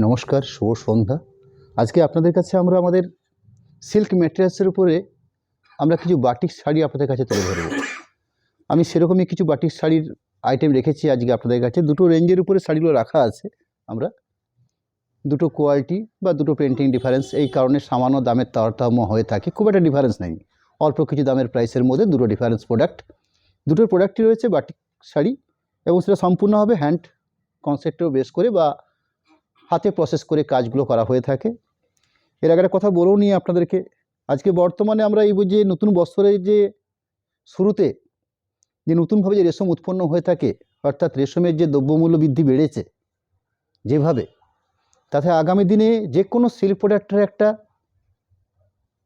নমস্কার, শুভ সন্ধ্যা। আজকে আপনাদের কাছে আমরা আমাদের সিল্ক ম্যাটেরিয়ালসের উপরে আমরা কিছু বাটিক শাড়ি আপনাদের কাছে তুলে ধরব। আমি সেরকমই কিছু বাটিক শাড়ির আইটেম রেখেছি আজকে আপনাদের কাছে। দুটো রেঞ্জের উপরে শাড়িগুলো রাখা আছে। আমরা দুটো কোয়ালিটি বা দুটো প্রিন্টিং ডিফারেন্স, এই কারণে সামান্য দামের তারতম্য হয়ে থাকে, খুব একটা ডিফারেন্স নেই, অল্প কিছু দামের প্রাইসের মধ্যে দুটো ডিফারেন্স প্রোডাক্ট। দুটোর প্রোডাক্টই রয়েছে বাটিক শাড়ি এবং সেটা সম্পূর্ণ হবে হ্যান্ড কনসেপ্টেও বেস করে বা হাতে প্রসেস করে কাজগুলো করা হয়ে থাকে। এর আগে একটা কথা বলেও নিয়ে আপনাদেরকে, আজকে বর্তমানে আমরা এই যে নতুন বছরের যে শুরুতে যে নতুনভাবে যে রেশম উৎপন্ন হয়ে থাকে, অর্থাৎ রেশমের যে দ্রব্যমূল্য বৃদ্ধি বেড়েছে যেভাবে, তাতে আগামী দিনে যে কোনো সিল্ক প্রোডাক্টের একটা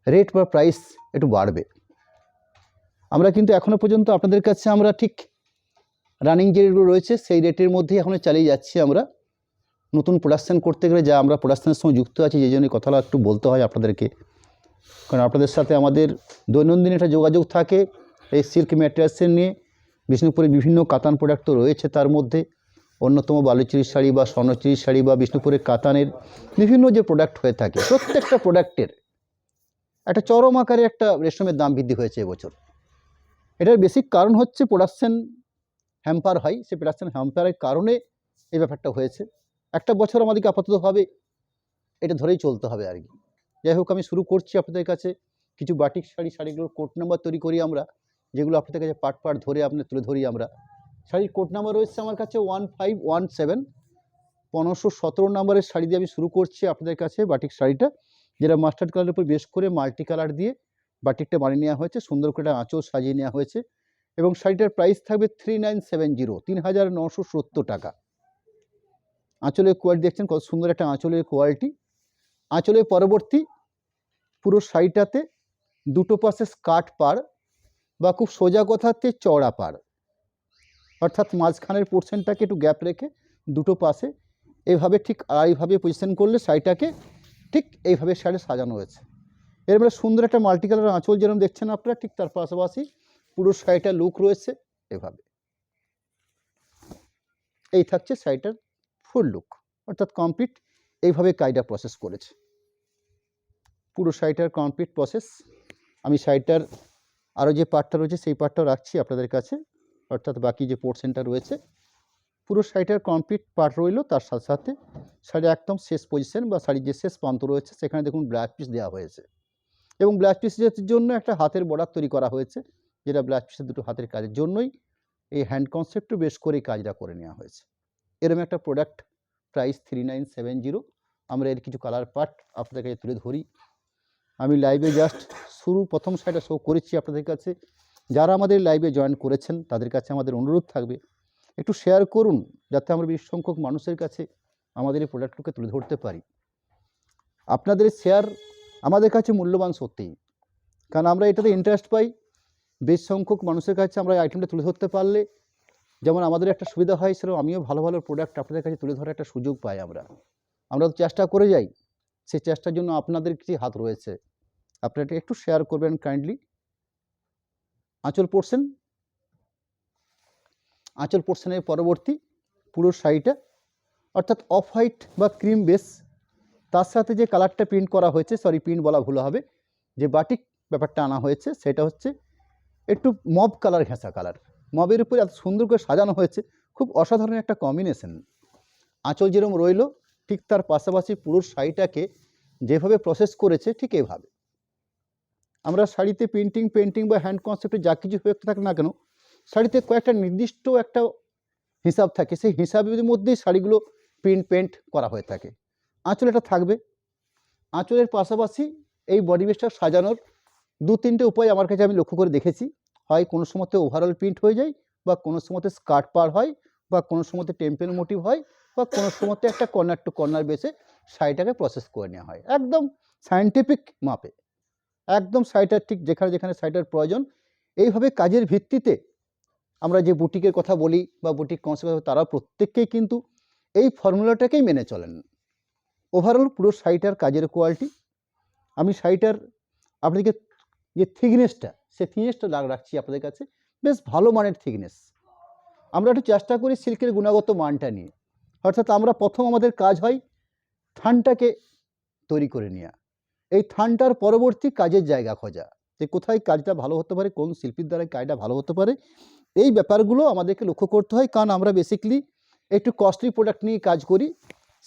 রেট বা প্রাইস একটু বাড়বে। আমরা কিন্তু এখনও পর্যন্ত আপনাদের কাছে আমরা ঠিক রানিং যেগুলো রয়েছে সেই রেটের মধ্যেই এখনও চালিয়ে যাচ্ছি। আমরা নতুন প্রোডাকশান করতে গেলে যা আমরা প্রোডাকশানের সঙ্গে যুক্ত আছি, যে জন্য কথাটা একটু বলতে হয় আপনাদেরকে, কারণ আপনাদের সাথে আমাদের দৈনন্দিন একটা যোগাযোগ থাকে এই সিল্ক ম্যাটেরিয়ালসের নিয়ে। বিষ্ণুপুরের বিভিন্ন কাতান প্রোডাক্ট তো রয়েছে, তার মধ্যে অন্যতম বালুচরী শাড়ি বা স্বর্ণচুরি শাড়ি বা বিষ্ণুপুরের কাতানের বিভিন্ন যে প্রোডাক্ট হয়ে থাকে, প্রত্যেকটা প্রোডাক্টের একটা চরম আকারে একটা রেশমের দাম বৃদ্ধি হয়েছে এবছর। এটার বেসিক কারণ হচ্ছে প্রোডাকশান হ্যাম্পার হয়, সেই প্রোডাকশান হ্যাম্পারের কারণে এই ব্যাপারটা হয়েছে। একটা বছর আমাদেরকে আপাততভাবে এটা ধরেই চলতে হবে আর কি। যাই হোক, আমি শুরু করছি আপনাদের কাছে কিছু বাটিক শাড়িগুলোর কোড নাম্বার তৈরি করি আমরা, যেগুলো আপনাদের কাছে পার্ট ধরে আপনি তুলে ধরি আমরা। শাড়ির কোড নাম্বার রয়েছে আমার কাছে 1517। 1517 নম্বরের শাড়ি দিয়ে আমি শুরু করছি আপনাদের কাছে বাটিক শাড়িটা, যেটা মাস্টার্ড কালারের উপর বেশ করে মাল্টি কালার দিয়ে বাটিকটা বানিয়ে নেওয়া হয়েছে, সুন্দর করে আঁচল সাজিয়ে নেওয়া হয়েছে এবং শাড়িটার প্রাইস থাকবে 3970, 3970 টাকা। আঁচলের কোয়ালিটি দেখছেন কত সুন্দর একটা আঁচলের কোয়ালিটি। আঁচলের পরবর্তী পুরো শাড়িটাতে দুটো পাশে স্কার্ট পাড় বা খুব সোজা কথাতে চওড়া পাড়, অর্থাৎ মাঝখানের পোর্শনটাকে একটু গ্যাপ রেখে দুটো পাশে এইভাবে ঠিক আড়াইভাবে পজিশন করলে শাড়িটাকে ঠিক এইভাবে শাড়ি সাজানো হয়েছে। এরপরে সুন্দর একটা মাল্টি কালার আঁচল যেরকম দেখছেন আপনারা, ঠিক তার পাশাপাশি পুরো শাড়িটার লুক রয়েছে এভাবে। এই থাকছে শাড়িটার ফুল লুক, অর্থাৎ কমপ্লিট এইভাবে কাজটা প্রসেস করেছে পুরো শাড়িটার কমপ্লিট প্রসেস। আমি শাড়িটার আরও যে পার্টটা রয়েছে সেই পার্টটাও রাখছি আপনাদের কাছে, অর্থাৎ বাকি যে পোর্শনটা রয়েছে পুরো শাড়িটার কমপ্লিট পার্ট রইল। তার সাথে সাথে শাড়ি একদম শেষ পজিশন বা শাড়ির যে শেষ প্রান্ত রয়েছে সেখানে দেখুন ব্লাউজ পিস দেওয়া হয়েছে এবং ব্লাউজ পিসের জন্য একটা হাতের বর্ডার তৈরি করা হয়েছে, যেটা ব্লাউজ পিসের দুটো হাতের কাজের জন্যই এই হ্যান্ড কনসেপ্টও বেশ করে কাজটা করে নেওয়া হয়েছে। এরকম একটা প্রোডাক্ট, প্রাইস 3970। আমরা এর কিছু কালার পার্ট আপনাদের কাছে তুলে ধরি। আমি লাইভে জাস্ট প্রথম শাড়িটা শো করেছি আপনাদের কাছে। যারা আমাদের লাইভে জয়েন করেছেন তাদের কাছে আমাদের অনুরোধ থাকবে একটু শেয়ার করুন, যাতে আমরা বেশি সংখ্যক মানুষের কাছে আমাদের এই প্রোডাক্টগুলোকে তুলে ধরতে পারি। আপনাদের শেয়ার আমাদের কাছে মূল্যবান সত্যিই, কারণ আমরা এটাতে ইন্টারেস্ট পাই। বেশ সংখ্যক মানুষের কাছে আমরা এই আইটেমটা তুলে ধরতে পারলে যেমন আমাদের একটা সুবিধা হয়, সেরকম আমিও ভালো ভালো প্রোডাক্ট আপনাদের কাছে তুলে ধরার একটা সুযোগ পাই। আমরা তো চেষ্টা করে যাই, সেই চেষ্টার জন্য আপনাদের কিছু হাত রয়েছে। আপনারা একটু শেয়ার করবেন কাইন্ডলি। আঁচল পোর্শনের পরবর্তী পুরো শাড়িটা, অর্থাৎ অফ হোয়াইট বা ক্রিম বেস, তার সাথে যে কালারটা প্রিন্ট করা হয়েছে, প্রিন্ট বলা ভুল হবে, যে বাটিক ব্যাপারটা আনা হয়েছে সেটা হচ্ছে একটু মব কালার, ঘেঁষা কালার। মবের উপরে এত সুন্দর করে সাজানো হয়েছে, খুব অসাধারণ একটা কম্বিনেশন। আঁচল যেরকম রইল ঠিক তার পাশাপাশি পুরো শাড়িটাকে যেভাবে প্রসেস করেছে ঠিক এভাবে। আমরা শাড়িতে পেন্টিং বা হ্যান্ড কনসেপ্টে যা কিছু হয়ে থাকে না কেন, শাড়িতে কয়েকটা নির্দিষ্ট একটা হিসাব থাকে, সেই হিসাবের মধ্যেই শাড়িগুলো পেন্ট করা হয়ে থাকে। আঁচল এটা থাকবে। আঁচলের পাশাপাশি এই বডি বেসটা সাজানোর দু তিনটে উপায় আমার কাছে আমি লক্ষ্য করে দেখেছি। হয় কোনো সময়তে ওভারঅল প্রিন্ট হয়ে যায়, বা কোনো সময়তে স্কার্ট পার হয়, বা কোনো সময়তে টেম্পেল মোটিভ হয়, বা কোনো সময়তে একটা কর্নার টু কর্নার বেসে শাড়িটাকে প্রসেস করে নেওয়া হয় একদম সায়েন্টিফিক মাপে, একদম শাড়িটার ঠিক যেখানে যেখানে শাড়িটার প্রয়োজন। এইভাবে কাজের ভিত্তিতে আমরা যে বুটিকের কথা বলি বা বুটিক কনসেপ্ট, তারা প্রত্যেককেই কিন্তু এই ফর্মুলাটাকেই মেনে চলেন। ওভারঅল পুরো শাড়িটার কাজের কোয়ালিটি, আমি শাড়িটার আপনাদেরকে যে থিকনেসটা, সেই থিকনেসটা রাখছি আপনাদের কাছে, বেশ ভালো মানের থিকনেস। আমরা একটু চেষ্টা করি সিল্কের গুণগত মানটা নিয়ে, অর্থাৎ আমরা প্রথম আমাদের কাজ হয় থানটাকে তৈরি করে নেওয়া, এই থানটার পরবর্তী কাজের জায়গা খোঁজা, যে কোথায় কাজটা ভালো হতে পারে, কোন শিল্পীর দ্বারা কাজটা ভালো হতে পারে, এই ব্যাপারগুলো আমাদেরকে লক্ষ্য করতে হয়। কারণ আমরা বেসিক্যালি একটু কস্টলি প্রোডাক্ট নিয়ে কাজ করি।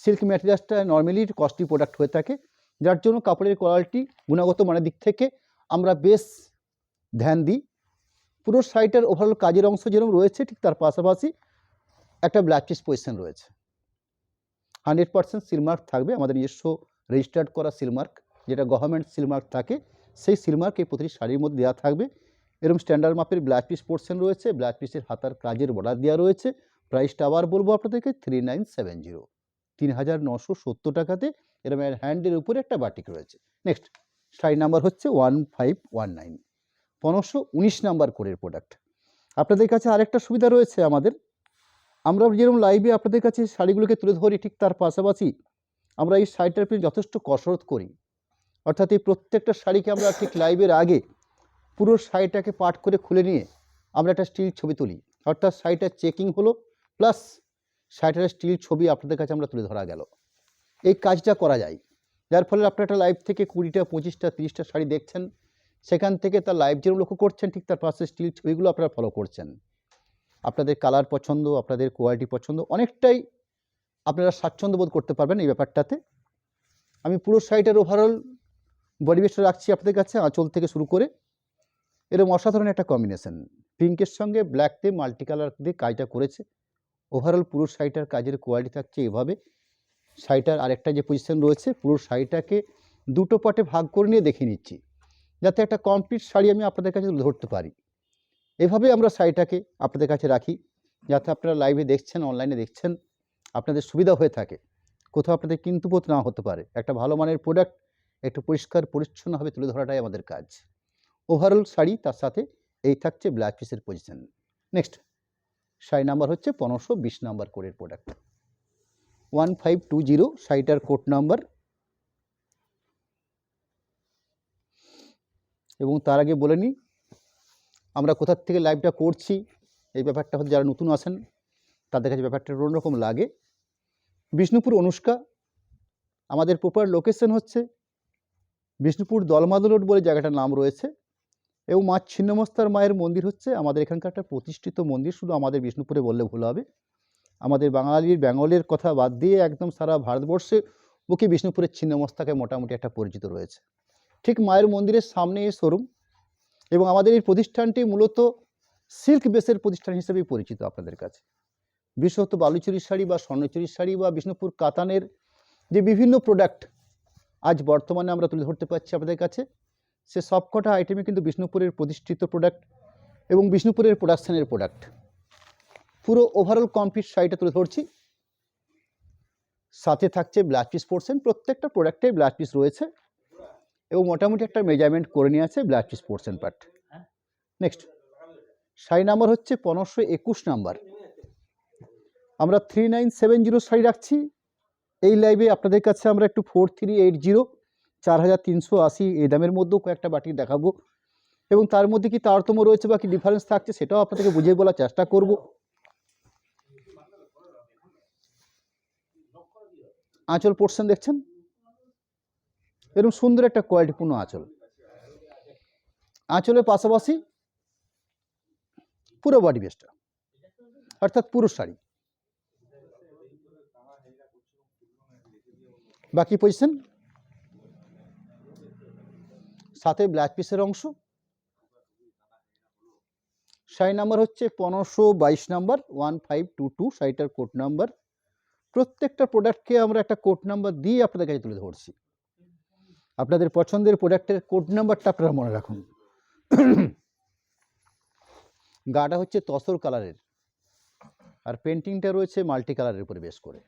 সিল্ক ম্যাটেরিয়ালসটা নর্মালি কস্টলি প্রোডাক্ট হয়ে থাকে, যার জন্য কাপড়ের কোয়ালিটি, গুণগত মানের দিক থেকে আমরা বেশ ধ্যান দিই। পুরো শাড়িটার ওভারঅল কাজের অংশ যেরকম রয়েছে, ঠিক তার পাশাপাশি একটা ব্ল্যাক পিস পজিশন রয়েছে। 100% সিলমার্ক থাকবে, আমাদের নিজস্ব রেজিস্টার্ড করা সিলমার্ক, যেটা গভর্নমেন্ট সিলমার্ক থাকে, সেই সিলমার্ক এই প্রতিটি শাড়ির মধ্যে দেওয়া থাকবে। এরকম স্ট্যান্ডার্ড মাপের ব্ল্যাক পিস পোর্শন রয়েছে, ব্ল্যাক পিসের হাতার কাজের বর্ডার দেওয়া রয়েছে। প্রাইসটা আবার বলবো আপনাদেরকে 3970, 3970 টাকাতে এরকম হ্যান্ডের উপরে একটা বাটিক রয়েছে। নেক্সট শাড়ি নাম্বার হচ্ছে 1519, 1519 নাম্বার কোডের প্রোডাক্ট। আপনাদের কাছে আরেকটা সুবিধা রয়েছে আমাদের, আমরা যেরকম লাইভে আপনাদের কাছে শাড়িগুলোকে তুলে ধরি, ঠিক তার পাশাপাশি আমরা এই শাড়িটার পিছনে যথেষ্ট কসরত করি। অর্থাৎ এই প্রত্যেকটা শাড়িকে আমরা ঠিক লাইভের আগে পুরো শাড়িটাকে পাট করে খুলে নিয়ে আমরা একটা স্টিল ছবি তুলি, অর্থাৎ শাড়িটার চেকিং হলো, প্লাস শাড়িটার স্টিল ছবি আপনাদের কাছে আমরা তুলে ধরা গেল। এই কাজটা করা যায়, যার ফলে আপনারা একটা লাইভ থেকে 20টা 25টা 30টা শাড়ি দেখছেন, সেখান থেকে তার লাইভ যেরকম লক্ষ্য করছেন, ঠিক তার পাশে স্টিল ছবিগুলো আপনারা ফলো করছেন। আপনাদের কালার পছন্দ, আপনাদের কোয়ালিটি পছন্দ, অনেকটাই আপনারা স্বাচ্ছন্দ্য বোধ করতে পারবেন এই ব্যাপারটাতে। আমি পুরো শাড়িটার ওভারঅল বডি বেসটা রাখছি আপনাদের কাছে, আঁচল থেকে শুরু করে। এরকম অসাধারণ একটা কম্বিনেশন, পিঙ্কের সঙ্গে ব্ল্যাকতে মাল্টি কালার দিয়ে কাজটা করেছে। ওভারঅল পুরো শাড়িটার কাজের কোয়ালিটি থাকছে এভাবে। শাড়িটার আরেকটা যে পজিশন রয়েছে, পুরো শাড়িটাকে দুটো পার্টে ভাগ করে নিয়ে দেখিয়ে নিচ্ছি, যাতে একটা কমপ্লিট শাড়ি আমি আপনাদের কাছে তুলে ধরতে পারি। এভাবে আমরা শাড়িটাকে আপনাদের কাছে রাখি, যাতে আপনারা লাইভে দেখছেন, অনলাইনে দেখছেন, আপনাদের সুবিধা হয়ে থাকে, কোথাও আপনাদের কিন্তু বোধ না হতে পারে। একটা ভালো মানের প্রোডাক্ট একটু পরিষ্কার পরিচ্ছন্নভাবে তুলে ধরাটাই আমাদের কাজ। ওভারঅল শাড়ি, তার সাথে এই থাকছে ব্ল্যাক পিসের পজিশন। নেক্সট শাড়ি নাম্বার হচ্ছে 1520 নাম্বার কোডের প্রোডাক্ট, 1520 শাড়িটার কোড নাম্বার। এবং তার আগে বলে নিই আমরা কোথার থেকে লাইভটা করছি, এই ব্যাপারটা হচ্ছে যারা নতুন আসেন তাদের কাছে ব্যাপারটা অন্যরকম লাগে। বিষ্ণুপুর অনুষ্কা, আমাদের প্রপার লোকেশন হচ্ছে বিষ্ণুপুর দলমাদল রোড বলে জায়গাটার নাম রয়েছে, এবং মা ছিন্নমস্তার মায়ের মন্দির হচ্ছে আমাদের এখানকার একটা প্রতিষ্ঠিত মন্দির। শুধু আমাদের বিষ্ণুপুরে বললে ভুল হবে, আমাদের বেঙ্গলের কথা বাদ দিয়ে একদম সারা ভারতবর্ষে বুকে বিষ্ণুপুরের ছিন্নমস্তাকে মোটামুটি একটা পরিচিত রয়েছে। ঠিক মায়ের মন্দিরের সামনে এই শোরুম, এবং আমাদের এই প্রতিষ্ঠানটি মূলত সিল্ক বেসের প্রতিষ্ঠান হিসেবেই পরিচিত আপনাদের কাছে। বিশেষত বালুচুরির শাড়ি বা স্বর্ণচুরির শাড়ি বা বিষ্ণুপুর কাতানের যে বিভিন্ন প্রোডাক্ট আজ বর্তমানে আমরা তুলে ধরতে পারছি আপনাদের কাছে, সে সবকটা আইটেমে কিন্তু বিষ্ণুপুরের প্রতিষ্ঠিত প্রোডাক্ট এবং বিষ্ণুপুরের প্রোডাকশানের প্রোডাক্ট। পুরো ওভারঅল কমপ্লিট শাড়িটা তুলে ধরছি, সাথে থাকছে ব্লাউজ পিস পোর্শন, প্রত্যেকটা প্রোডাক্টে ব্লাউজ পিস রয়েছে, এবং মোটামুটি একটা মেজারমেন্ট করে নিয়ে আছে blouse piece portion part. Next sari number হচ্ছে 1521 নাম্বার, আমরা 3970 শাড়ি রাখছি এই লাইভে আপনাদের কাছে। আমরা একটু 4380, 4380 এই দামের মধ্যেও কয়েকটা বাটিক দেখাবো, এবং তার মধ্যে কি তারতম্য রয়েছে বা কি ডিফারেন্স থাকছে সেটাও আপনাদেরকে বুঝিয়ে বলার চেষ্টা করব। আঁচল পোর্শন দেখছেন, এরকম সুন্দর একটা কোয়ালিটিপূর্ণ আঁচল। আঁচলের পাশাপাশি পুরো বডি বেসটা, অর্থাৎ পুরো শাড়ি। বাকি পজিশন সাথে ব্লাউজ পিসের অংশ। শাড়ি নাম্বার হচ্ছে 1522 নাম্বার, 1522 শাড়িটার কোড নাম্বার। প্রত্যেকটা প্রোডাক্টকে আমরা একটা কোড নাম্বার দিয়ে আপনাদের কাছে তুলে ধরছি। আপনাদের পছন্দের প্রোডাক্টের কোড নাম্বারটা আপনারা মনে রাখুন। গাটা হচ্ছে তসর কালারের, আর পেন্টিংটা রয়েছে মাল্টি কালারের উপরে বেশ করে।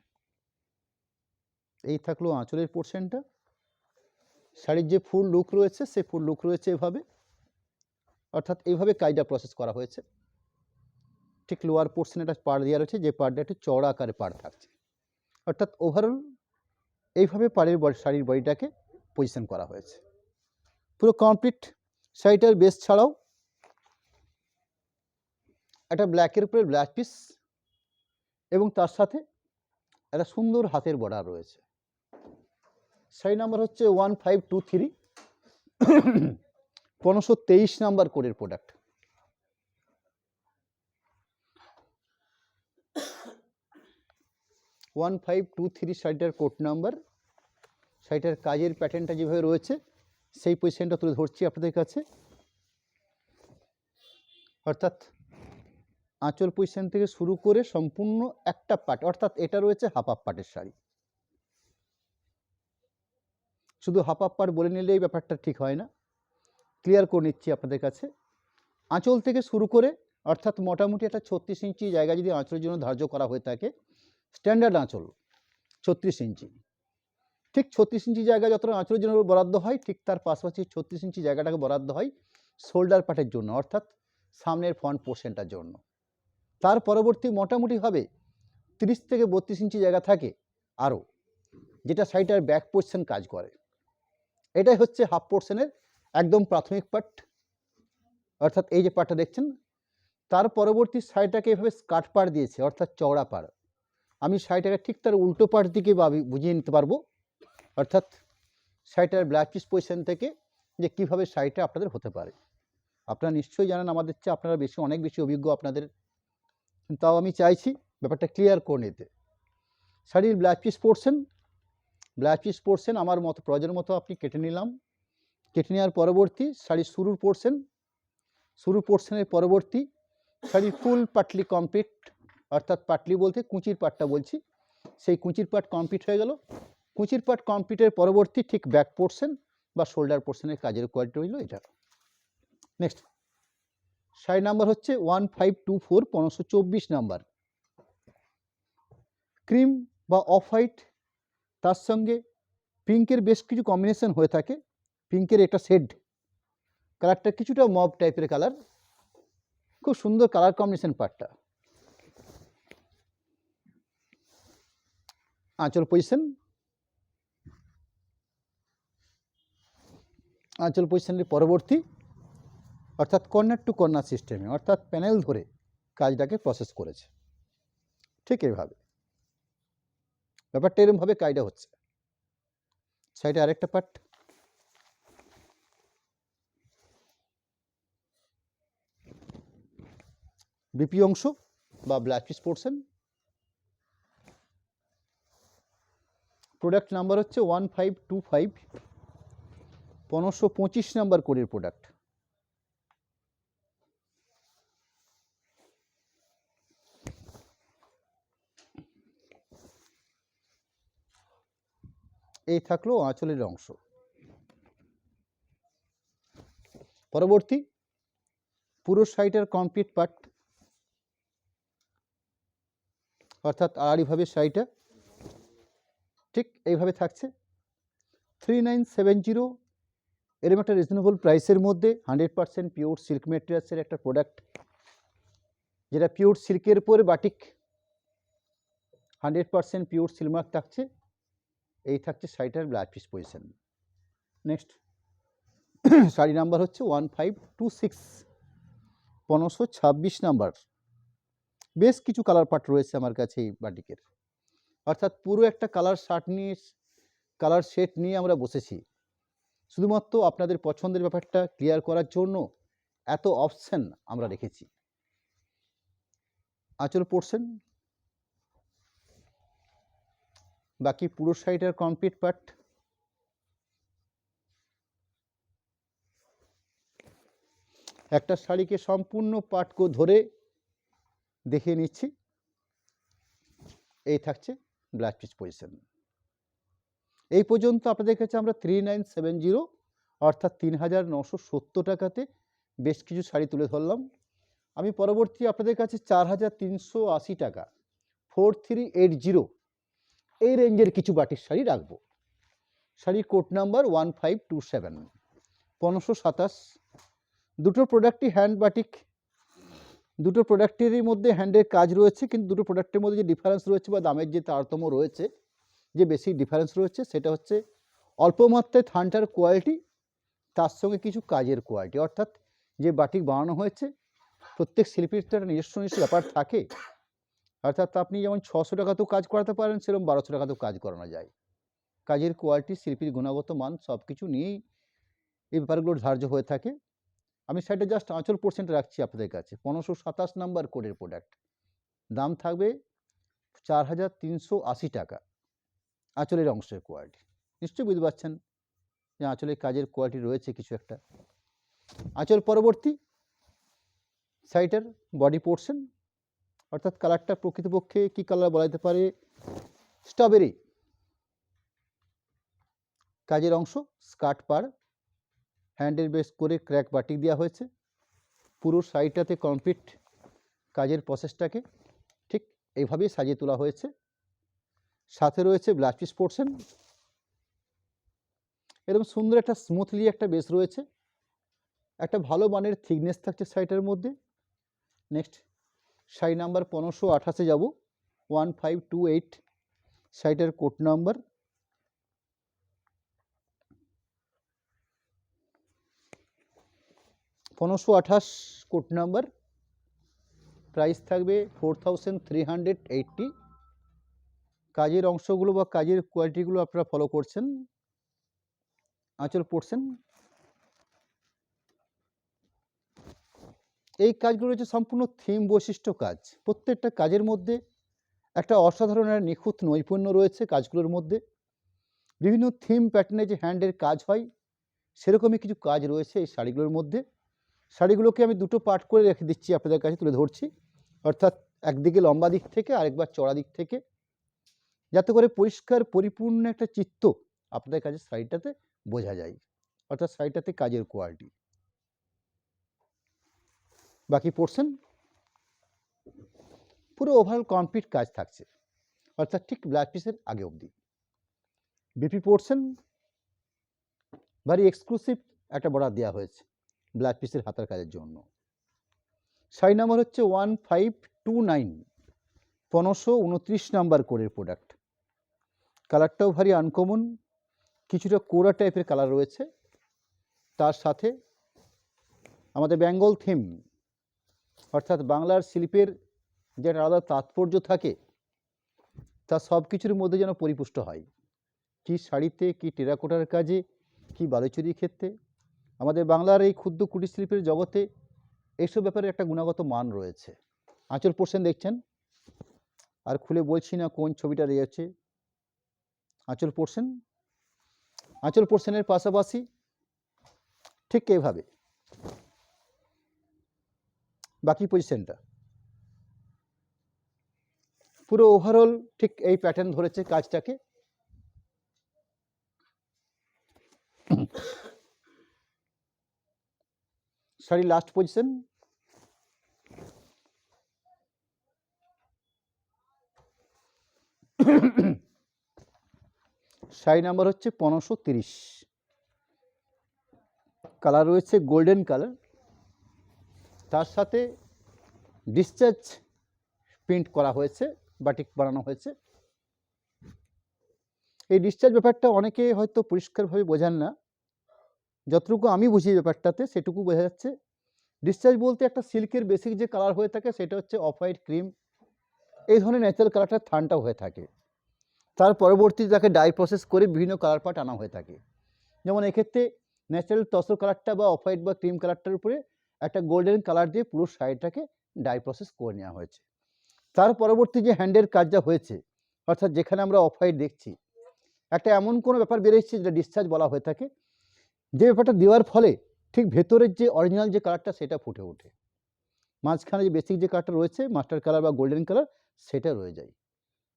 এই থাকলো আঁচলের পোর্শনটা। শাড়ির যে ফুল লুক রয়েছে সে ফুল লুক রয়েছে এভাবে, অর্থাৎ এইভাবে কাজটা প্রসেস করা হয়েছে। ঠিক লোয়ার পোর্শনে একটা পাড় দেওয়া রয়েছে, যে পাড়টা একটু চওড়া আকারে পাড় থাকছে, অর্থাৎ ওভারঅল এইভাবে পাড়ের শাড়ির বডিটাকে পজিশন করা হয়েছে। পুরো কমপ্লিট শাড়িটার বেস ছাড়াও একটা ব্ল্যাকের উপরে ব্লাউজ পিস, এবং তার সাথে একটা সুন্দর হাতের বর্ডার রয়েছে। শাড়ি নাম্বার হচ্ছে 1523, 1523 নাম্বার কোডের প্রোডাক্ট। ওয়ান 1523 শাড়িটার কোড নাম্বার, শাড়িটার কাজের প্যাটার্নটা যেভাবে রয়েছে সেই পজিশনটা তুলে ধরছি আপনাদের কাছে। অর্থাৎ আঁচল পজিশন থেকে শুরু করে সম্পূর্ণ একটা পাট, অর্থাৎ এটা রয়েছে হাফ হাফ পাটের শাড়ি। শুধু হাফ হাফ পাট বলে নিলে এই ব্যাপারটা ঠিক হয় না, ক্লিয়ার করে নিচ্ছি আপনাদের কাছে। আঁচল থেকে শুরু করে অর্থাৎ মোটামুটি একটা 36 ইঞ্চি জায়গা যদি আঁচলের জন্য ধার্য করা হয়ে থাকে, স্ট্যান্ডার্ড আঁচল 36 ইঞ্চি, ঠিক 36 ইঞ্চি জায়গা যতটা আঁচলের জন্য বরাদ্দ হয়, ঠিক তার পাশাপাশি 36 ইঞ্চি জায়গাটাকে বরাদ্দ হয় শোল্ডার পার্টের জন্য, অর্থাৎ সামনের ফ্রন্ট পোর্শনটার জন্য। তার পরবর্তী মোটামুটিভাবে 30 থেকে 32 ইঞ্চি জায়গা থাকে আরও, যেটা শাড়িটার ব্যাক পোর্শন কাজ করে। এটাই হচ্ছে হাফ পোর্শনের একদম প্রাথমিক পার্ট, অর্থাৎ এই যে পার্টটা দেখছেন। তার পরবর্তী শাড়িটাকে এভাবে স্কার্ট পাড় দিয়েছে, অর্থাৎ চওড়া পাড়। আমি শাড়িটাকে ঠিক তার উল্টো পাড় দিকে বুঝিয়ে নিতে পারবো, অর্থাৎ শাড়িটার ব্লাউজ পিস পজিশন থেকে যে কীভাবে শাড়িটা আপনাদের হতে পারে। আপনারা নিশ্চয়ই জানেন আমাদের চেয়ে আপনারা অনেক বেশি অভিজ্ঞ আপনাদের, তাও আমি চাইছি ব্যাপারটা ক্লিয়ার করে নিতে। শাড়ির ব্লাউজ পিস পোর্শন আমার মতো প্রয়োজন মতো আপনি কেটে নিলাম। কেটে নেওয়ার পরবর্তী শাড়ির শুরুর পোর্শনের পরবর্তী শাড়ির ফুল পাটলি কমপ্লিট, অর্থাৎ পাটলি বলতে কুঁচির পাটটা বলছি, সেই কুঁচির পাট কমপ্লিট হয়ে গেল। কুঁচির পাট কমপ্লিটের পরবর্তী ঠিক ব্যাক পোর্শন বা শোল্ডার পোর্শনের কাজের কোয়ালিটি হইল এটা। নেক্সট শাড়ি নাম্বার হচ্ছে 1524, 1524 নাম্বার। ক্রিম বা অফ হোয়াইট, তার সঙ্গে পিঙ্কের বেশ কিছু কম্বিনেশন হয়ে থাকে। পিঙ্কের একটা শেড, কালারটা কিছুটা মব টাইপের কালার, খুব সুন্দর কালার কম্বিনেশন পাটটা। আঁচল পজিশনের পরবর্তী অর্থাৎ কর্নার টু কর্নার সিস্টেমে, অর্থাৎ প্যানেল ধরে কাজটাকে প্রসেস করেছে। ঠিক এইভাবে ব্যাপারটা এরকমভাবে কাজটা হচ্ছে। সাইডে আরেকটা পার্ট, বিপি অংশ বা blouse piece portion. Product number হচ্ছে 1525, 1525 নাম্বার কোডের প্রোডাক্ট। এই থাকলো আঁচলের অংশ। পরবর্তী পুরো শাড়িটার কমপ্লিট পার্ট, অর্থাৎ আড়াআড়িভাবে শাড়িটা ঠিক এইভাবে থাকছে। 3970 এরকম একটা রিজনেবল প্রাইসের মধ্যে 100% পিওর সিল্ক ম্যাটেরিয়ালসের একটা প্রোডাক্ট, যেটা পিওর সিল্কের উপরে বাটিক 100% পিওর সিলমার্ক থাকছে। এই থাকছে শাড়িটার blouse piece position. Next sari number হচ্ছে 1526, 1526 নাম্বার। বেশ কিছু কালার পার্ট রয়েছে আমার কাছে এই বাটিকের, অর্থাৎ পুরো একটা কালার সেট নিয়ে আমরা বসেছি। শুধুমাত্র আপনাদের পছন্দের ব্যাপারটা ক্লিয়ার করার জন্য এত অপশন আমরা রেখেছি। আঁচল পোর্শন, বাকি পুরো শাড়িটার কমপ্লিট পার্ট। একটা শাড়িকে সম্পূর্ণ পার্ট ধরে দেখিয়ে নিচ্ছি। এই থাকছে ব্লাউজ পিস পজিশন। এই পর্যন্ত আপনাদের কাছে আমরা 3970 অর্থাৎ 3970 টাকাতে বেশ কিছু শাড়ি তুলে ধরলাম। আমি পরবর্তী আপনাদের কাছে 4380 টাকা 4380 এই রেঞ্জের কিছু বাটিক শাড়ি রাখবো। শাড়ির কোড নাম্বার 1527, 1527। দুটো প্রোডাক্টই হ্যান্ড বাটিক, দুটো প্রোডাক্টেরই মধ্যে হ্যান্ডের কাজ রয়েছে, কিন্তু দুটো প্রোডাক্টের মধ্যে যে ডিফারেন্স রয়েছে বা দামের যে তারতম্য রয়েছে, যে বেশি ডিফারেন্স রয়েছে, সেটা হচ্ছে অল্প মাত্রায় থানটার কোয়ালিটি, তার সঙ্গে কিছু কাজের কোয়ালিটি। অর্থাৎ যে বাটিক বানানো হয়েছে প্রত্যেক শিল্পীর তো একটা নিজস্ব ব্যাপার থাকে। অর্থাৎ আপনি যেমন 600 টাকাতেও কাজ করাতে পারেন, সেরকম 1200 টাকাতেও কাজ করানো যায়। কাজের কোয়ালিটি, শিল্পীর গুণগত মান সব কিছু নিয়েই এই ব্যাপারগুলো ধার্য হয়ে থাকে। আমি সাইডে জাস্ট আঁচল পোর্শনটা রাখছি আপনাদের কাছে। 1527 নাম্বার কোডের প্রোডাক্ট, দাম থাকবে 4380 টাকা। আঁচলের অংশের কোয়ালিটি নিশ্চয়ই বুঝতে পারছেন যে আঁচলের কাজের কোয়ালিটি রয়েছে কিছু একটা। আঁচল পরবর্তী সাইডের বডি পোর্শন, অর্থাৎ কালারটা প্রকৃতপক্ষে কী কালার বলা যেতে পারে, স্ট্রবেরি। কাজের অংশ স্কার্ট পার, হ্যান্ডেল বেস করে ক্র্যাক বাটিক দেওয়া হয়েছে। পুরো সাইডটাতে কমপ্লিট কাজের প্রসেসটাকে ঠিক এইভাবেই সাজিয়ে তোলা হয়েছে। সাথে রয়েছে ব্লাউজ পিস পোর্শন, এরকম সুন্দর একটা স্মুথলি একটা বেস রয়েছে, একটা ভালো মানের থিকনেস থাকছে শাড়িটার মধ্যে। নেক্সট শাড়ি নাম্বার 1528-এ যাব, 1528 শাড়িটার code number. Code number, price থাকবে 4380। কাজের অংশগুলো বা কাজের কোয়ালিটিগুলো আপনারা ফলো করছেন। আঁচল পোর্শন, এই কাজগুলো হচ্ছে সম্পূর্ণ থিম বৈশিষ্ট্য কাজ। প্রত্যেকটা কাজের মধ্যে একটা অসাধারণ নিখুঁত নৈপুণ্য রয়েছে কাজগুলোর মধ্যে। বিভিন্ন থিম প্যাটার্নে যে হ্যান্ডের কাজ হয় সেরকমই কিছু কাজ রয়েছে এই শাড়িগুলোর মধ্যে। শাড়িগুলোকে আমি দুটো পার্ট করে রেখে দিচ্ছি, আপনাদের কাছে তুলে ধরছি, অর্থাৎ একদিকে লম্বা দিক থেকে আরেকবার চড়া দিক থেকে, যাতে করে পরিষ্কার পরিপূর্ণ একটা চিত্র আপনাদের কাছে শাড়িটাতে বোঝা যায়, অর্থাৎ শাড়িটাতে কাজের কোয়ালিটি। বাকি পোর্শন পুরো ওভারঅল কমপ্লিট কাজ থাকছে, অর্থাৎ ঠিক ব্লাউজ পিসের আগে অবধি। বিপি পোর্শন ভারী এক্সক্লুসিভ একটা বর্ডার দেওয়া হয়েছে ব্লাউজ পিসের হাতার কাজের জন্য। শাড়ি নাম্বার হচ্ছে 1529, 1529 নাম্বার কোডের প্রোডাক্ট। কালারটাও ভারী আনকমন, কিছুটা কোরা টাইপের কালার রয়েছে। তার সাথে আমাদের বেঙ্গল থিম, অর্থাৎ বাংলার শিল্পের যে আলাদা তাৎপর্য থাকে তা সব কিছুর মধ্যে যেন পরিপুষ্ট হয়। কি শাড়িতে, কি টেরাকোটার কাজে, কি বালুচুরির ক্ষেত্রে, আমাদের বাংলার এই ক্ষুদ্র কুটির শিল্পের জগতে এইসব ব্যাপারে একটা গুণগত মান রয়েছে। আঁচল পোর্শন দেখছেন, আর খুলে বলছি না কোন ছবিটা রয়েছে। আঁচল পোর্শন, আঁচল পোর্শনের পাশাপাশি ঠিক এইভাবে বাকি পজিশনটা পুরো ওভারঅল ঠিক এই প্যাটার্ন ধরেছে কাজটাকে। Sari last position, sari number হচ্ছে 1530। কালার রয়েছে গোল্ডেন কালার, তার সাথে ডিসচার্জ প্রিন্ট করা হয়েছে, বাটিক বানানো হয়েছে। এই ডিসচার্জ ব্যাপারটা অনেকে হয়তো পরিষ্কারভাবে বোঝেন না, যতটুকু আমি বুঝি ব্যাপারটাতে সেটুকু বোঝা যাচ্ছে। ডিসচার্জ বলতে একটা সিল্কের বেসিক যে কালার হয়ে থাকে সেটা হচ্ছে অফ হোয়াইট, ক্রিম, এই ধরনের ন্যাচারাল কালারটা থানটাও হয়ে থাকে। তার পরবর্তীতে তাকে ডাই প্রসেস করে বিভিন্ন কালার পার্ট আনা হয়ে থাকে। যেমন এক্ষেত্রে ন্যাচারাল তসর কালারটা বা অফ হোয়াইট বা ক্রিম কালারটার উপরে একটা গোল্ডেন কালার দিয়ে পুরো শাড়িটাকে ডাই প্রসেস করে নেওয়া হয়েছে। তার পরবর্তী যে হ্যান্ডের কাজটা হয়েছে, অর্থাৎ যেখানে আমরা অফ হোয়াইট দেখছি, একটা এমন কোনো ব্যাপার বেরিয়েছে যেটা ডিসচার্জ বলা হয়ে থাকে, যে ব্যাপারটা দেওয়ার ফলে ঠিক ভেতরের যে অরিজিনাল যে কালারটা সেটা ফুটে ওঠে, মাঝখানে যে বেসিক যে কালারটা রয়েছে মাস্টার কালার বা গোল্ডেন কালার সেটা রয়ে যায়।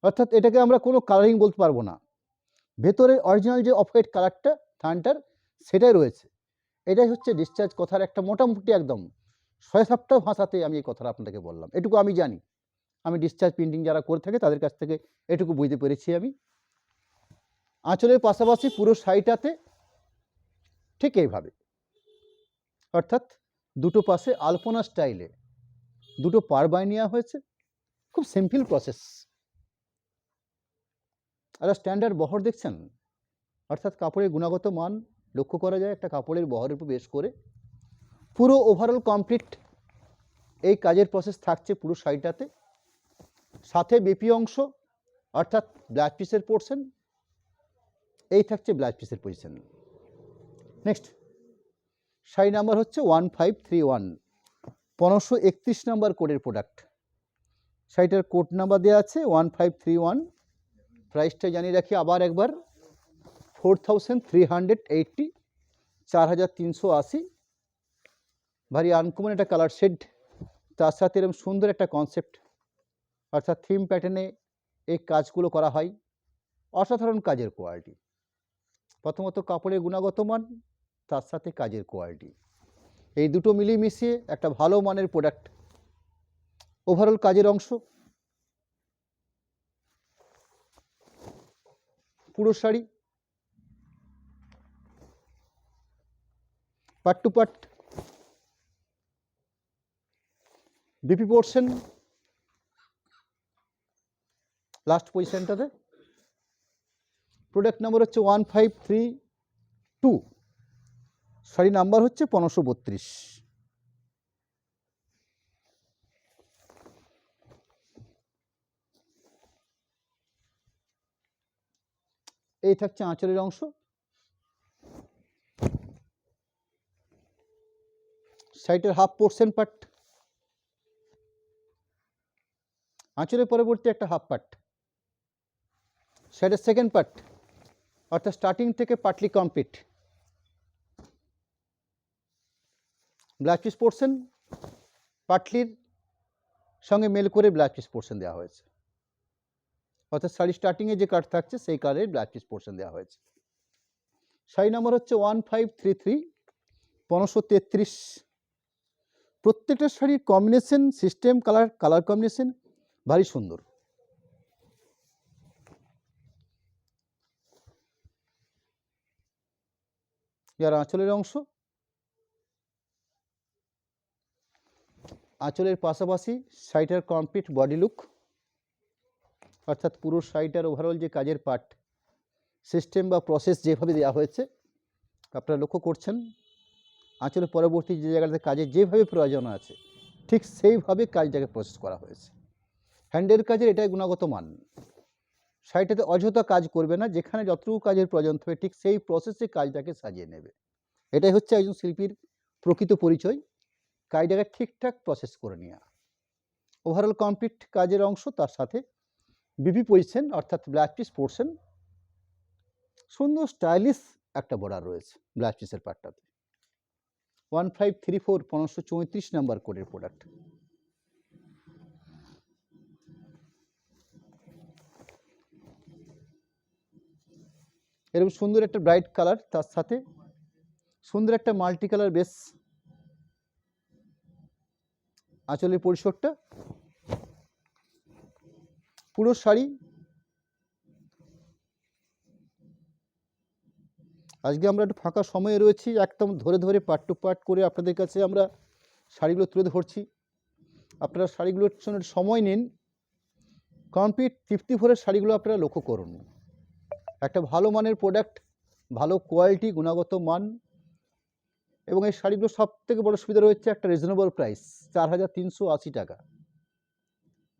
অর্থাৎ এটাকে আমরা কোনো কালারিং বলতে পারবো না, ভেতরের অরিজিনাল যে অফ হোয়াইট কালারটা থানটার সেটাই রয়েছে। এটাই হচ্ছে ডিসচার্জ কথার একটা মোটামুটি একদম 6-7টা ভাষাতে আমি এই কথাটা আপনাদেরকে বললাম। এটুকু আমি জানি, আমি ডিসচার্জ প্রিন্টিং যারা করে থাকে তাদের কাছ থেকে এটুকু বুঝতে পেরেছি আমি। আঁচলের পাশাপাশি পুরো শাড়িটাতে ঠিক এইভাবে, অর্থাৎ দুটো পাশে আলপনা স্টাইলে দুটো পার বানিয়ে নেওয়া হয়েছে। খুব সিম্পল প্রসেস। আর স্ট্যান্ডার্ড বহর দেখছেন, অর্থাৎ কাপড়ের গুণগত মান লক্ষ্য করা যায় একটা কাপড়ের বহরের উপর বেশ করে। পুরো ওভারঅল কমপ্লিট এই কাজের প্রসেস থাকছে পুরো শাড়িটাতে। সাথে বিপি অংশ, অর্থাৎ ব্লাউজ পিসের পোর্শন, এই থাকছে ব্লাউজ পিসের পজিশন। নেক্সট শাড়ি নাম্বার হচ্ছে 1531, 1531 নাম্বার কোডের প্রোডাক্ট। শাড়িটার কোড নাম্বার দেওয়া আছে 1531। প্রাইসটা জানিয়ে রাখি আবার একবার, 4380, 4380। ভারী আনকমন একটা কালার শেড, তার সাথে এরকম সুন্দর একটা কনসেপ্ট, অর্থাৎ থিম প্যাটার্নে এই কাজগুলো করা হয়। অসাধারণ কাজের কোয়ালিটি, প্রথমত কাপড়ের গুণগত মান, তার সাথে কাজের কোয়ালিটি, এই দুটো মিলিয়ে মিশিয়ে একটা ভালো মানের প্রোডাক্ট। ওভারঅল কাজের অংশ, পুরো sari part to part, BP portion last পজিশনটাতে। প্রোডাক্ট নাম্বার হচ্ছে 1532, শাড়ি নাম্বার হচ্ছে 1532। এই থাকছে আঁচলের অংশ, শাড়িটার হাফ পোর্শন পার্ট, আঁচলের পরবর্তী একটা হাফ পার্ট, শাড়িটার সেকেন্ড পার্ট, অর্থাৎ স্টার্টিং থেকে partly complete. Blouse piece portion পাটলির সঙ্গে মেল করে ব্লাউজ পিস পোর্শন দেওয়া হয়েছে, অর্থাৎ শাড়ি স্টার্টিংয়ে যে কাট থাকছে সেই কালারের ব্লাউজ পিস পোর্শন দেওয়া হয়েছে। শাড়ি নাম্বার হচ্ছে 1533, 1533। প্রত্যেকটা শাড়ির কম্বিনেশন সিস্টেম, কালার কম্বিনেশন ভারী সুন্দর। যার আঁচলের অংশ, আঁচলের পাশাপাশি শাড়িটার কমপ্লিট বডি লুক, অর্থাৎ পুরো শাড়িটার ওভারঅল যে কাজের পার্ট, সিস্টেম বা প্রসেস যেভাবে দেওয়া হয়েছে আপনারা লক্ষ্য করছেন, আঁচলের পরবর্তী যে জায়গাটাতে কাজের যেভাবে প্রয়োজন আছে ঠিক সেইভাবে কাজটাকে প্রসেস করা হয়েছে। হ্যান্ডের কাজের এটাই গুণগত মান। শাড়িটাতে অযথা কাজ করবে না, যেখানে যতটুকু কাজের প্রয়োজন থাকবে ঠিক সেই প্রসেসে কাজটাকে সাজিয়ে নেবে। এটাই হচ্ছে একজন শিল্পীর প্রকৃত পরিচয়, কাজটাকে ঠিকঠাক প্রসেস করে নেওয়া। ওভারঅল কমপ্লিট কাজের অংশ, তার সাথে বিপি পজিশন অর্থাৎ ব্লাউজ পিস পোর্শন, সুন্দর স্টাইলিশ একটা বর্ডার রয়েছে ব্লাউজ পিসের পার্টটাতে। 1534, 1534 নাম্বার কোডের প্রোডাক্ট। এরকম সুন্দর একটা ব্রাইট কালার, তার সাথে সুন্দর একটা মাল্টি কালার বেস আঁচলের পরিসরটা। পুরো শাড়ি আজকে আমরা একটু ফাঁকা সময়ে রয়েছি, একদম ধরে ধরে পার্ট টু পার্ট করে আপনাদের কাছে আমরা শাড়িগুলো তুলে ধরছি। আপনারা শাড়িগুলোর জন্য সময় নিন, কমপ্লিট 54-এর শাড়িগুলো আপনারা লক্ষ্য করুন। একটা ভালো মানের প্রোডাক্ট, ভালো কোয়ালিটি, গুণগত মান, এবং এই শাড়িগুলো সব থেকে বড় সুবিধা রয়েছে একটা রিজনেবল প্রাইস, 4380 টাকা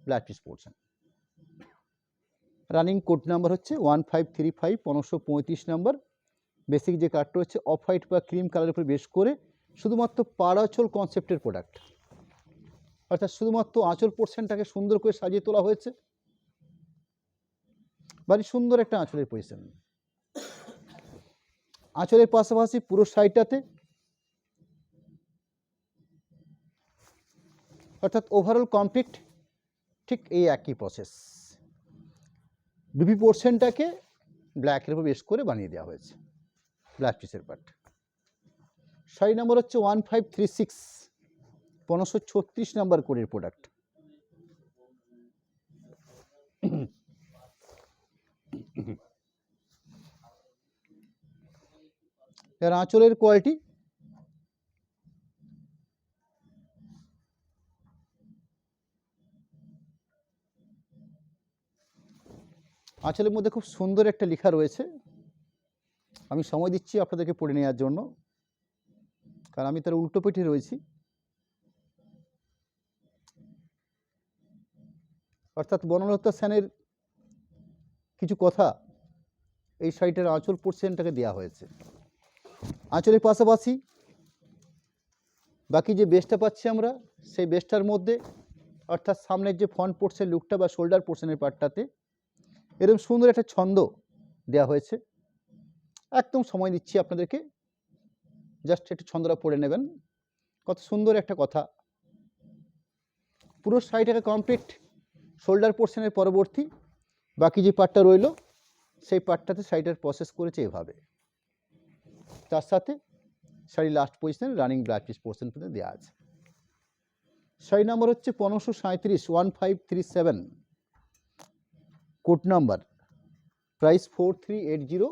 blouse piece portion. Running code number হচ্ছে 1535, 1535 নাম্বার। বেসিক যে কার্ডটা রয়েছে অফ হোয়াইট বা ক্রিম কালারের উপর বেশ করে শুধুমাত্র পাড় আঁচল কনসেপ্টের প্রোডাক্ট, অর্থাৎ শুধুমাত্র আঁচল পোর্শনটাকে সুন্দর করে সাজিয়ে তোলা হয়েছে। ভারী সুন্দর একটা আঁচলের পজিশন, আঁচলের পাশাপাশি পুরো শাড়িটাতে, অর্থাৎ ওভারঅল কমপ্লিট ঠিক এই একই প্রসেস। বিপি পোর্শনটাকে ব্ল্যাকের উপর বেশ করে বানিয়ে দেওয়া হয়েছে ব্লাউজ পিসের পার্ট। শাড়ি নাম্বার হচ্ছে 1536, 1536 নাম্বার কোডের প্রোডাক্ট। এর আঁচলের কোয়ালিটি, আঁচলের মধ্যে খুব সুন্দর একটা লেখা রয়েছে, আমি সময় দিচ্ছি আপনাদেরকে পড়ে নেওয়ার জন্য, কারণ আমি তার উল্টো পিঠে রয়েছি। অর্থাৎ বনলতা সেনের কিছু কথা এই শাড়িটার আঁচল পোর্শনটাকে দেওয়া হয়েছে। আঁচলের পাশাপাশি বাকি যে বেসটা পাচ্ছি আমরা, সেই বেসটার মধ্যে অর্থাৎ সামনের যে ফ্রন্ট পোর্শন লুকটা বা শোল্ডার পোর্শনের পার্টটাতে এরকম সুন্দর একটা ছন্দ দেওয়া হয়েছে। একদম সময় দিচ্ছি আপনাদেরকে, জাস্ট একটু ছন্দটা পড়ে নেবেন। কত সুন্দর একটা কথা। পুরো শাড়িটাকে কমপ্লিট শোল্ডার পোর্শনের পরবর্তী বাকি যে পার্টটা রইল সেই পার্টটাতে শাড়িটার প্রসেস করেছে এভাবে। তার সাথে শাড়ি লাস্ট পজিশনে রানিং ব্লাউজ পিস পোর্শন পর্যন্ত দেওয়া আছে। শাড়ি নাম্বার হচ্ছে 1537, 1537, কোড নাম্বার, প্রাইস 4380।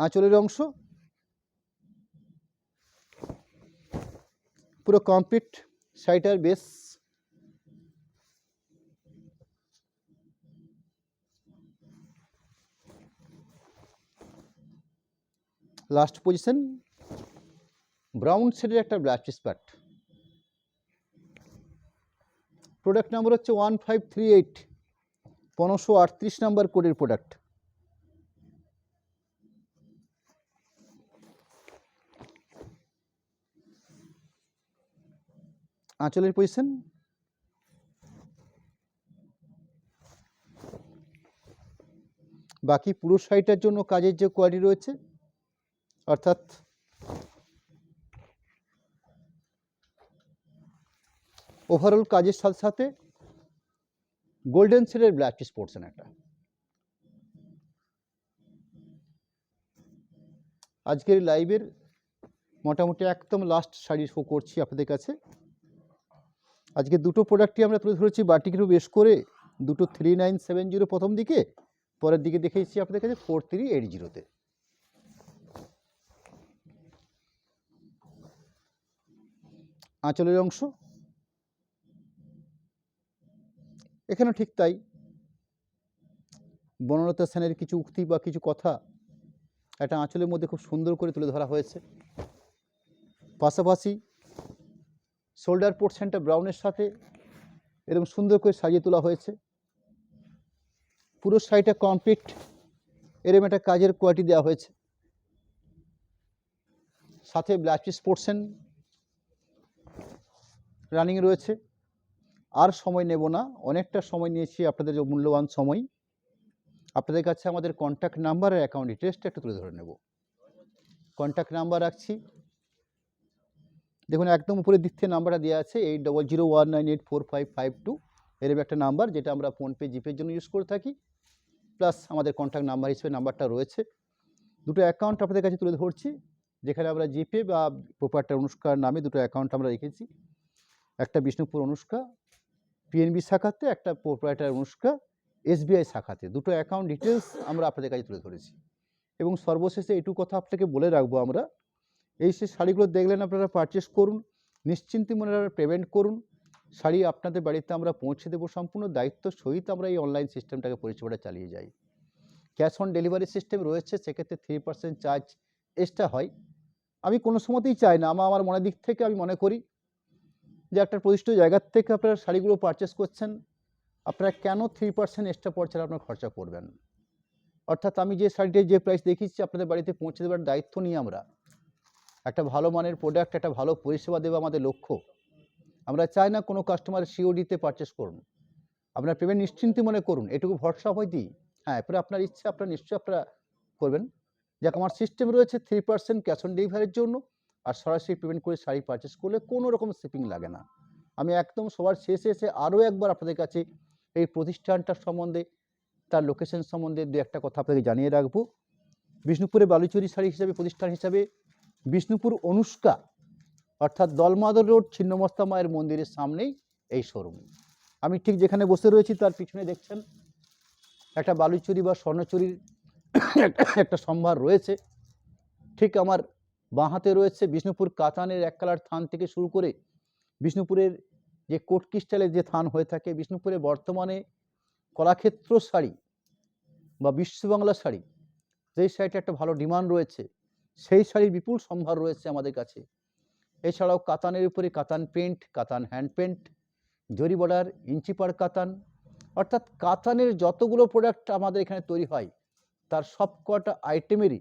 আঁচলের অংশ পুরো কমপ্লিট শাড়িটার বেস, লাস্ট পজিশন ব্রাউন শেডের একটা blouse piece part. Product number হচ্ছে 1538, 1538 নাম্বার কোডের প্রোডাক্ট। আঁচলের পজিশন বাকি পুরো শাড়িটার জন্য কাজের যে কোয়ালিটি রয়েছে, অর্থাৎ ওভারঅল কাজের সাথে সাথে গোল্ডেন শেডের ব্লাউজ পিস পোর্শন একটা। আজকের লাইভের মোটামুটি একদম লাস্ট শাড়ি শো করছি আপনাদের কাছে। আজকে দুটো প্রোডাক্টই আমরা তুলে ধরেছি বাটিকের বেশ করে, দুটো 3970 প্রথম দিকে, পরের দিকে দেখেছি আপনাদের কাছে 4380-তে। আঁচলের অংশ এখানে ঠিক তাই, বনলতা সেনের কিছু উক্তি বা কিছু কথা একটা আঁচলের মধ্যে খুব সুন্দর করে তুলে ধরা হয়েছে। পাশাপাশি শোল্ডার পোর্শনটা ব্রাউনের সাথে এরকম সুন্দর করে সাজিয়ে তোলা হয়েছে। পুরো শাড়িটা কমপ্লিট এরকম একটা কাজের কোয়ালিটি দেওয়া হয়েছে। সাথে ব্লাউজ পিস পোর্শন রানিং রয়েছে। আর সময় নেব না, অনেকটা সময় নিয়েছি আপনাদের যে মূল্যবান সময়। আপনাদের কাছে আমাদের কন্ট্যাক্ট নাম্বার আর অ্যাকাউন্ট ডিটেলসটা একটু তুলে ধরে নেব। কন্ট্যাক্ট নাম্বার রাখছি, দেখুন একদম উপরের দিক থেকে নাম্বারটা দেওয়া আছে 8001984552, এরকম একটা নাম্বার যেটা আমরা ফোনপে জিপের জন্য ইউজ করে থাকি, প্লাস আমাদের কন্ট্যাক্ট নাম্বার হিসেবে নাম্বারটা রয়েছে। দুটো অ্যাকাউন্ট আপনাদের কাছে তুলে ধরছি, যেখানে আমরা জিপে বা প্রোপাইটার অনুষ্কার নামে দুটো অ্যাকাউন্ট আমরা রেখেছি। একটা বিষ্ণুপুর অনুষ্কা পিএনবি শাখাতে, একটা প্রোপাইটার অনুষ্কা এসবিআই শাখাতে। দুটো অ্যাকাউন্ট ডিটেলস আমরা আপনাদের কাছে তুলে ধরেছি। এবং সর্বশেষে এইটুকু কথা আপনাকে বলে রাখবো, আমরা এই সে শাড়িগুলো দেখলেন আপনারা পারচেস করুন, নিশ্চিন্তে মনে পেমেন্ট করুন। শাড়ি আপনাদের বাড়িতে আমরা পৌঁছে দেবো সম্পূর্ণ দায়িত্ব সহিত। আমরা এই অনলাইন সিস্টেমটাকে পরিষেবাটা চালিয়ে যাই। ক্যাশ অন ডেলিভারি সিস্টেম রয়েছে, সেক্ষেত্রে 3% চার্জ এক্সট্রা হয়। আমি কোনো সময়তেই চাই না, আমার মনের দিক থেকে আমি মনে করি যে একটা প্রতিষ্ঠিত জায়গার থেকে আপনারা শাড়িগুলো পারচেস করছেন, আপনারা কেন 3% এক্সট্রা পড়ছে আপনার খরচা করবেন। অর্থাৎ আমি যে শাড়িটার যে প্রাইস দেখিয়েছি আপনাদের বাড়িতে পৌঁছে দেওয়ার দায়িত্ব নিয়ে আমরা একটা ভালো মানের প্রোডাক্ট, একটা ভালো পরিষেবা দেওয়া আমাদের লক্ষ্য। আমরা চাই না কোনো কাস্টমার সিওডিতে পারচেস করুন, আপনার পেমেন্ট নিশ্চিন্তে মনে করুন, এটুকু ভরসা হয় দিই। হ্যাঁ, এরপরে আপনার ইচ্ছে আপনারা নিশ্চয়ই আপনারা করবেন। যাক, আমার সিস্টেম রয়েছে 3% ক্যাশ অন ডেলিভারির জন্য, আর সরাসরি পেমেন্ট করে শাড়ি পারচেস করলে কোনো রকম শিপিং লাগে না। আমি একদম সবার শেষে এসে আরও একবার আপনাদের কাছে এই প্রতিষ্ঠানটার সম্বন্ধে, তার লোকেশন সম্বন্ধে দু একটা কথা আপনাকে জানিয়ে রাখবো। বিষ্ণুপুরে বালুচুরি শাড়ি হিসাবে প্রতিষ্ঠান হিসাবে বিষ্ণুপুর অনুষ্কা, অর্থাৎ দলমাদল রোড ছিন্নমস্তা মায়ের মন্দিরের সামনেই এই শোরুম। আমি ঠিক যেখানে বসে রয়েছি তার পিছনে দেখছেন একটা বালুচুরি বা স্বর্ণচুরির একটা সম্ভার রয়েছে। ঠিক আমার বাঁ হাতে রয়েছে বিষ্ণুপুর কাতানের এক কালার থান থেকে শুরু করে বিষ্ণুপুরের যে কোট ক্রিস্টালের যে থান হয়ে থাকে, বিষ্ণুপুরে বর্তমানে কলাক্ষেত্র শাড়ি বা বিশ্ববাংলা শাড়ি, যেই শাড়িটা একটা ভালো ডিমান্ড রয়েছে, সেই শাড়ির বিপুল সম্ভার রয়েছে আমাদের কাছে। এছাড়াও কাতানের উপরে কাতান প্রিন্ট, কাতান হ্যান্ড পেন্ট, জরি বর্ডার, ইঞ্চিপার কাতান, অর্থাৎ কাতানের যতগুলো প্রোডাক্ট আমাদের এখানে তৈরি হয় তার সবকটা আইটেমেরই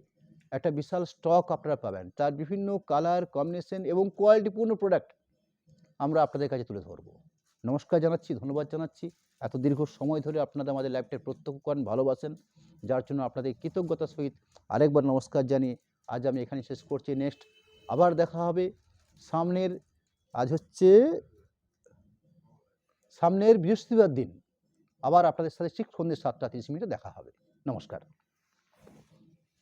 একটা বিশাল স্টক আপনারা পাবেন। তার বিভিন্ন কালার কম্বিনেশন এবং কোয়ালিটিপূর্ণ প্রোডাক্ট আমরা আপনাদের কাছে তুলে ধরব। নমস্কার জানাচ্ছি, ধন্যবাদ জানাচ্ছি। এত দীর্ঘ সময় ধরে আপনারা আমাদের লাইভটা প্রত্যক্ষ করেন, ভালোবাসেন, যার জন্য আপনাদের কৃতজ্ঞতার সহিত আরেকবার নমস্কার জানিয়ে আজ আমি এখানে শেষ করছি। নেক্সট আবার দেখা হবে সামনের, আজ হচ্ছে সামনের বৃহস্পতিবার দিন আবার আপনাদের সাথে ঠিক সন্ধ্যে 7টা 30 মিনিটে দেখা হবে। নমস্কার।